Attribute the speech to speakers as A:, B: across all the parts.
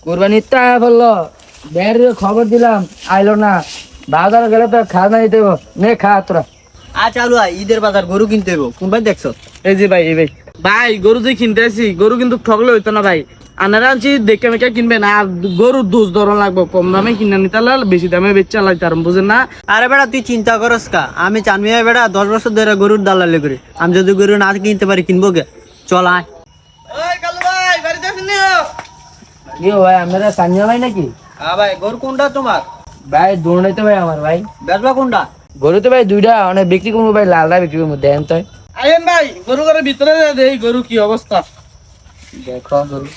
A: কোরবানি তো আয়া বললো, বের খবর দিলাম আইলো না, বাজার গেলে তো খাওয়া নিতে হইব, নে খা তোরা।
B: চালু ঈদের বাজার গরু কিনতে হইব, কোনবার দেখছো?
C: এই যে ভাই, এই ভাই ভাই গরু যে কিনতে আসি, গরু কিন্তু ঠকলে হইতো না ভাই। আনারা আনছি দেখে মেখে কিনবেন, আর গরুর দোষ ধরন লাগবো, কম দামে কিনে নিতে হলে বেশি দামে বেচা লাগতে আর বুঝেন না।
B: আরে বেটা তুই চিন্তা করস কা, আমি চানমি বেটা 10 বছর ধরে গরুর দালালি করি, আমি যদি গরু না কিনতে পারি কিনবো কে? চল আয়।
A: কি ভাই, আপনারা স্থানীয় ভাই নাকি?
B: ভাই গরু কোনটা তোমার?
A: ভাই দুর্নীতি ভাই আমার ভাই।
B: বেচবা কোনটা?
A: গরু তো ভাই দুইটা, অনেক বিক্রি করবো ভাই, লালটা বিক্রি করবো, দেন তো
C: আইন ভাই, গরু ঘরের ভিতরে দেই গরু কি অবস্থা।
A: দেখো গরু।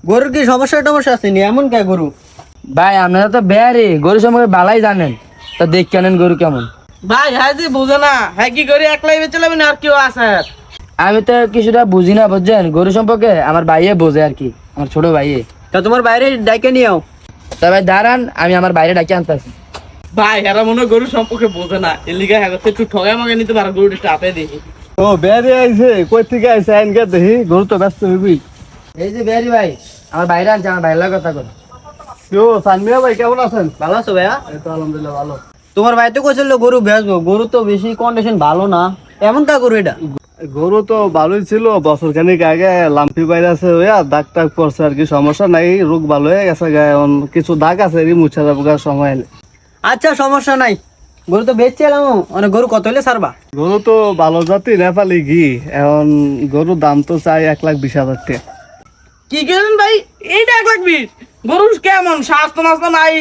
B: গরুর কি সমস্যা টমস্যা আছে নি? এমন কে গরু?
A: ভাই আপনারা তো বেয়ারে গরু সম্পর্কে ভালাই জানেন, তা দেখ কেনেন গরু কেমন।
C: ভাই হ্যাঁ যে বুঝে না, হ্যাঁ কি করি একলাই বেচে যাবেন আর কেউ আছে?
A: আমি তো কিছুটা বুঝি না বুঝছেন গরু সম্পর্কে, আমার ভাইয়ে বোঝে আর কি, আমার ছোট ভাইয়ে।
B: তা তোমার বাইরে ডাইকে নিও।
A: তা ভাই দাঁড়ান, আমি আমার বাইরে ডাকি আনতেছি।
C: ভাই এরা মনে হয় গরু সম্পর্কে বোঝে না, এর লিগে হ্যাঁ একটু ঠগাই মাগে নিতে পারে, গরুটা একটু হাতে দেখি।
D: ও বেরে আইছে, কই থেকে আইছে আইন গে দেখি, গরু তো ব্যস্ত হইবি।
A: এই যে বেয়ারি ভাই, আমার বাইরে আনছে, আমার বাইরের কথা কর।
D: ও সানমিয়া ভাই কেমন আছেন?
B: ভালো আছো ভাইয়া?
D: এই তো আলহামদুলিল্লাহ ভালো।
B: তোমার ভাই তো কইছিল গরু বেচবো, গরু তো বেশি কন্ডিশন ভালো না, এমন কা গরু এটা?
D: গরু তো ভালোই ছিল, বছর খানিক আগে লাম্পি বাইরে আছে হইয়া দাগ টাগ পড়ছে আর কি, সমস্যা নাই, রোগ ভালো হয়ে গেছে গায়ে, এখন কিছু দাগ আছে এরই মুছা যাবো সময় এলে।
B: আচ্ছা সমস্যা নাই, গরু তো বেচছিলাম, অনেক গরু কত হলে ছাড়বা?
D: গরু তো ভালো জাতি নেপালি ঘি, এখন গরুর দাম তো চাই 1,20,000 টাকা।
C: কি করেন ভাই, এইটা 1,20,000? গরু কেমন স্বাস্থ্য মাস্ত নাই,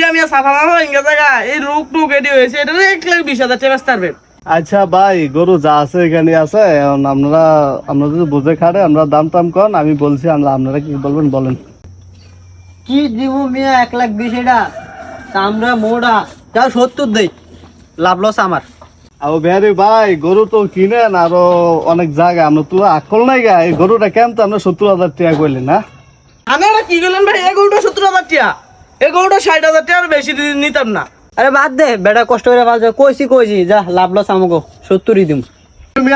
C: আমি সাফা মারা ইংরেজ জায়গা, এই রোগ টুক এটি হয়েছে, এটা 1,20,000 টাকা বেচতে পারবেন?
D: আচ্ছা ভাই, গরু যা আছে এখানে আছে, এখন আপনারা যদি বুঝে খাটে আমরা দাম টাম কন, আমি বলছি, আপনারা কি বলবেন বলেন।
B: কি দিব মিয়া 1,20,000 এটা? চামড়া মোড়া, যাও 70 দেই, লাভ লস আমার।
D: আর বেহারি ভাই, গরু তো কিনেন আরো অনেক জায়গা, আমরা তো আকল নাই গা, এই গরুটা কেন তো আমরা 70,000 টাকা করলেন না?
C: আপনারা কি করলেন ভাই, এই গরুটা 70,000 টাকা, এই গরুটা 60,000 টাকা, আর বেশি নিতাম না।
B: আরে বাদ দে বেটা, কষ্ট করে বাজা, কইছি যা লাভ লস আমাকে 70ই দিম।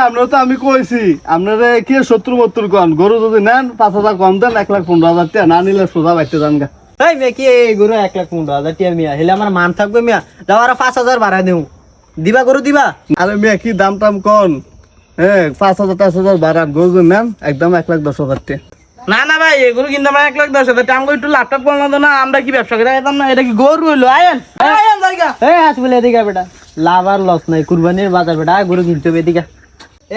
D: আমরা তো আমি কইছি আপনারা কি 70-72 কন, গরু যদি নেন 5,000 কম দেন, 1,15,000 টাকা, না নিলে সোজা বাইতে যান গা।
B: এই মিয়া কি এই গরু 1,15,000 টাকা মিয়া, হেলে আমার মান থাকবে মিয়া, যাও আর 5,000 বাড়াই দিও, দিবা গরু দিবা?
D: আরে মিয়া কি দাম টাম কন, হ্যাঁ 5,000-10,000 বাড়ান, গরু যদি নেন একদম 1,10,000 টাকা।
C: না না ভাই, এগুলো কিন্তু আমার 1,10,000 টাকা, আমাকে একটু ল্যাপটপ করলাম তো না, আমরা কি ব্যবসা করে যেতাম না? এটা কি গরু হইলো? আয়েন আয়েন জায়গা।
B: এই আজ বলে এদিকে বেটা, লাভ আর লস নাই, কুরবানির বাজার বেটা, গরু কিনতে হবে এদিকে।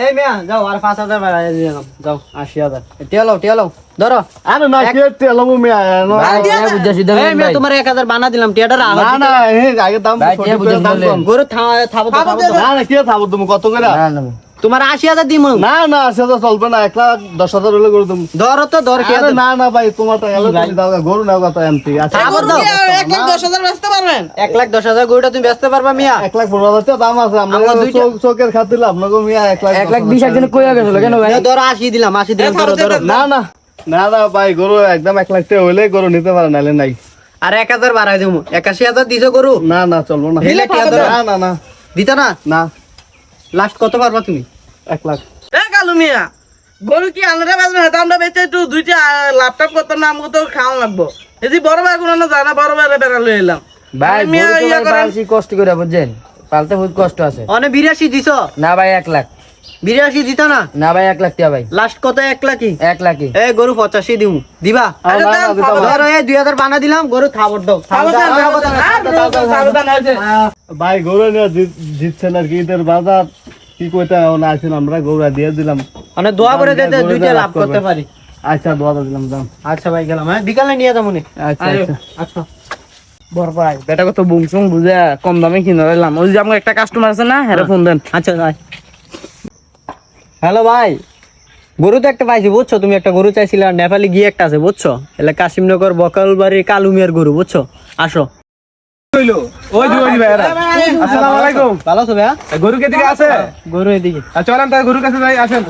B: এই মিয়া যাও আর 5,000 বাড়াই দিলাম, যাও 80,000। টিয়ালো ধরো।
D: আরে না কি তেলমু মিয়া,
A: ভাই টিয়া বুঝা সিদ্ধা
B: এই
A: করেন
B: মিয়া
A: ভাই।
B: তোমার 1,000 বানা দিলাম, টিয়াটা রাখো।
D: না না এই আগে দাম
A: ভাই, টিয়া বুঝে
D: দাম
A: দিলেন।
D: কম।
B: গরু থাবো
D: না না কি থাকবো তুমি কত করে?
A: না না
B: তোমার 80,000 দিমু।
D: না না সেটা চলবে না, 1,10,000 হলে গরু তুমি।
B: ধরো তো ধর,
D: আরে না না ভাই, তোমার তো এলো তুমি দাও, গরু নাও কত এমপি। আচ্ছা
B: আবার
C: গরু
B: দাও।
C: কি 1,10,000 বেচতে পারবেন?
B: 1,10,000 গরুটা তুমি বেচতে পারবা মিয়া?
D: 1,15,000 টাকা দাম আছে,
B: আমরা
D: আমরা
B: দুইটা-
D: চোখের খাতিলে আপনাকে মিয়া
A: 1,20,000 একজন কইয়া গেছিল কেন ভাই?
B: ধরো 80 দিলাম, 80 দিলাম, ধরো।
D: না না না না ভাই, গরু একদম 1,00,000 টাকা হইলে গরু নিতে পারে, নাহলে নাই।
B: আর 1,000 বাড়াই দিমু, 81,000 দিছো গরু।
D: না না চলবো না।
B: দিলে টিয়া ধরো।
D: না না না
B: দিতা না?
D: না,
B: লাস্ট কত পারবা তুমি?
D: 1,00,000।
C: এ কালু মিয়া, গরু কি আমরা বেচবেন? হয়তো আমরা বেচে একটু দুইটা ল্যাপটপ করতাম না, আমাকে তো খাওয়া লাগবো। এই যে বড় ভাই কোনো যায় না, বড় ভাইরে বেড়া লই এলাম।
A: ভাই
C: আরে মিয়া,
A: গরু তো
C: ইয়া
A: ভাই
C: করেন।
A: পালছি কষ্ট করে বুঝছেন, পালতে বহুত কষ্ট আছে।
B: অনে 82 দিছো?
A: না ভাই 1,00,000।
B: 82 দিতা না?
A: না ভাই 1,00,000 টাকা ভাই,
B: লাস্ট কত? 1,00,000?
A: 1,00,000।
B: এই গরু 85 দিমু, দিবা?
D: আরে না,
C: দাম
D: না, দিতে
C: খাবো।
D: হবে না।
B: ধরো এই 2,000 বানা দিলাম, গরু খাবার দাও।
C: সাবধান, সাবধান, আর রোগ সাবধান হয়েছে।
D: ভাই গরু নিয়ে জিতছেন আর কি, ঈদের বাজার কি কইতে আছেন, আমরা গরু দিয়ে দিলাম।
B: মানে দোয়া করে দে,
D: গরু
B: দুইটা
D: দিয়ে
B: লাভ করতে পারি।
D: আচ্ছা দোয়া দিলাম দাম।
B: আচ্ছা ভাই গেলাম, হ্যাঁ বিকালে নিয়ে যাবো নি।
D: আচ্ছা
C: আরে,
D: আচ্ছা
B: আচ্ছা
C: বড় ভাই বেটা কত বুংসুং বুঝে কম দামে কিনে দিলাম। ওই যে আমার একটা কাস্টমার আছে না, হ্যাঁ ফোন দেন।
B: আচ্ছা ভাই। হ্যালো ভাই, গরু তো একটা পাইছি বুঝছো, তুমি একটা গরু চাইছিলে, আর নেপালি গিয়ে একটা আছে বুঝছো, এলে কাশিমনগর বকালবাড়ির কালুমিয়ার গরু বুঝছো, আসো।
D: ওই যে ওই ভাইরা, আসসালামু আলাইকুম।
B: ভালো আছো ভাইয়া?
D: গরু কে দিকে আছে?
B: গরু এদিকে।
D: চলেন তাই গরুর কাছে যাই, আসেন।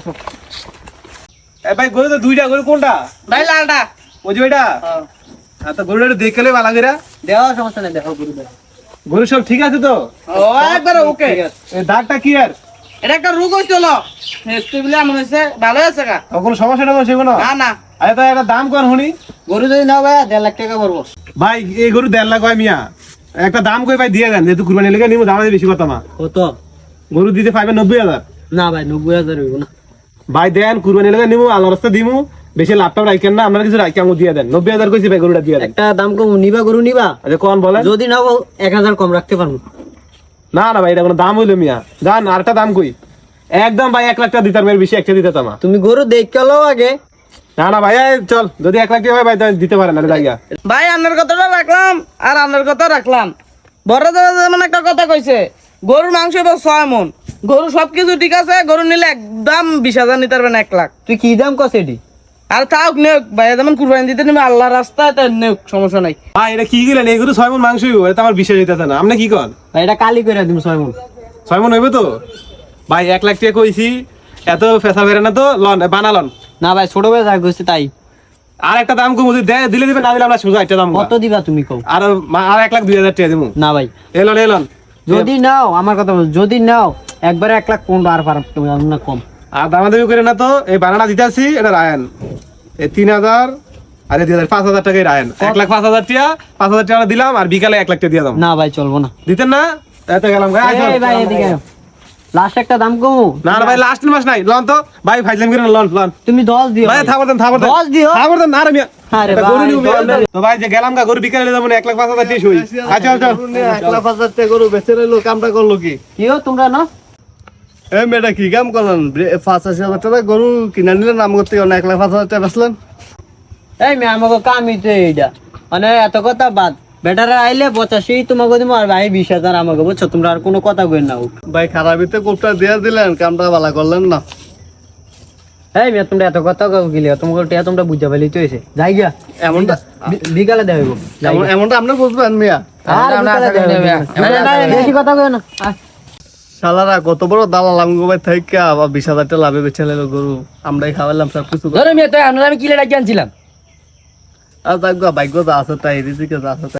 D: ভাই গরু তো দুইটা, গরু কোনটা?
C: ভাই লালটা।
D: ওই যে ওইটা? আচ্ছা গরুটা দেখলে ভালো করে।
B: দেওয়া সমস্যা নেই, দেখো গরু দেখো।
D: গরু সব ঠিক আছে তো?
C: ও একবার ওকে।
D: এই দাগটা কি আর?
C: এটা একটা রোগ হয়েছিল, হেস্তে বলে এমন হয়েছে, ভালো আছে কা?
D: কোনো সমস্যা না কোনো?
C: না না
E: আরে তো একটা দাম কর শুনি
B: গরু যদি নাও ভাই 1.5 লাখ টাকা পড়বো।
E: ভাই এই গরু 1.5 লাখ হয় মিয়া একটা দাম কই ভাই দিয়ে দেন যেহেতু কুরবানি লেগে নিমু দাম বেশি কথা মা
B: কত?
E: গরু দিতে পাইবেন 90,000
B: না ভাই 90,000 হইব না।
E: ভাই দেন কুরবানি লেগে নিমু আল্লাহর রাস্তা দিমু বেশি লাভটা রাখেন না আমরা কিছু রাখি আমু দিয়ে দেন 90,000 কইছি ভাই গরুটা দিয়ে দেন
B: একটা দাম কম নিবা গরু নিবা?
E: আচ্ছা কোন বলেন
B: যদি নাও 1000 কম রাখতে পারবো।
E: না না ভাই এটা কোনো দাম হইলো মিয়া জান আরেকটা দাম কই একদম ভাই 1 লাখ টাকা দিতাম এর বেশি একটা দিতে তামা
B: তুমি গরু দেখে লও আগে।
E: না না ভাই এই চল যদি 1 লাখ টাকা হয় ভাই তাহলে দিতে পারেন না জায়গা
C: ভাই আন্নার কথাটা রাখলাম আর আন্নার কথা রাখলাম। বড় দাদা যেমন একটা কথা কইছে গরুর মাংস এবার 6 মন, গরু সবকিছু ঠিক আছে, গরু নিলে একদম 20,000 নিতে পারবেন 1 লাখ।
B: তুই কি দাম কস এডি?
C: আর তাও নেক ভাই যেমন কুরবানি দিতে নেবে আল্লাহ রাস্তায় তাই নেক সমস্যা নাই।
E: ভাই এটা কি গেলেন এই গরু 6 মণ মাংস হইব এটা আমার বিশ্বাস হইতাছে না আপনি কি কন
B: ভাই এটা কালি করে দিম 6 মণ।
E: 6 মণ হইব তো ভাই 1 লাখ টাকা কইছি এত ফেসা বেরে না তো লন বানালন
B: না ভাই ছোট ভাই যা কইছে তাই।
E: আর একটা দাম কম দিলে দিবেন না দিলে আমরা সোজা একটা দাম
B: কত দিবা তুমি কও?
E: আর 1,02,000 টাকা দিমু
B: না ভাই
E: এলন এলন
B: যদি নাও আমার কথা বল, যদি নাও একবারে 1,15,000 আর পারব তুমি না কম।
E: আর দামাদামি করে না তো এই বানানা দিতেছি এটা রায়ন এই 3,000 আর এই 2,000 5,000 টাকাই রায়ন 1,05,000 টাকা 5,000 টাকা দিলাম আর বিকালে 1 লাখ টাকা দিয়ে দাম
B: না ভাই চলবো না।
E: দিতেন না এত গেলাম গাই
B: এই ভাই এদিকে লাস্ট একটা দাম কমু।
E: না না ভাই লাস্ট মাস নাই লন তো ভাই ফাইজলাম করে লন লন
B: তুমি 10 দিও
E: ভাই থাবর দেন
B: 10 দিও।
E: থাবর দেন না রে মিয়া
B: আরে
E: এটা
B: ভাই,
E: গরু নিউ মিয়া।
B: 10 দিও।
E: তো ভাই যে গেলাম গা গরু বিকালে যাবো 1,05,000 টাকা হই আচ্ছা চল
D: 1,05,000 টাকা গরু বেচে রইলো কামটা করলো কি
B: কিও তোমরা না
D: এই মেয়েটা কি কাম করলেন 85,000 টাকা গরু কিনা নিলেন নাম করতে 1,05,000 টাকা বেচলেন
B: এই মে আমাকে কামই তো এইটা মানে এত কথা বাদ বেটারা আইলে 85 তোমাকে দিমু আর ভাই 20,000 আমাকে বুঝছো তোমরা আর কোনো কথা কইন না।
D: ভাই খারাপিতে কোপটা দিয়ে দিলেন কামটা ভালো করলেন না
B: এই মে তোমরা এত কথা কও গিলে তোমাকে টিয়া তোমরা বুঝা পাইলি তো এসে যাই গিয়া
D: এমনটা
B: বিকালে দেব
D: এমনটা আপনি বুঝবেন মিয়া
B: আর বিকালে দেব বেশি কথা কই না।
D: শালারা কত বড় দালাল আমগো ভাই থেকে আবার 20,000 টাকা লাভে বেচে নিল গরু আমরাই খাওয়ালাম সব কিছু
A: ধরো মিয়া তাই আমরা আমি কিলে রাখি আনছিলাম
D: আর ভাগ্য আছে তাই রিজিকে আছে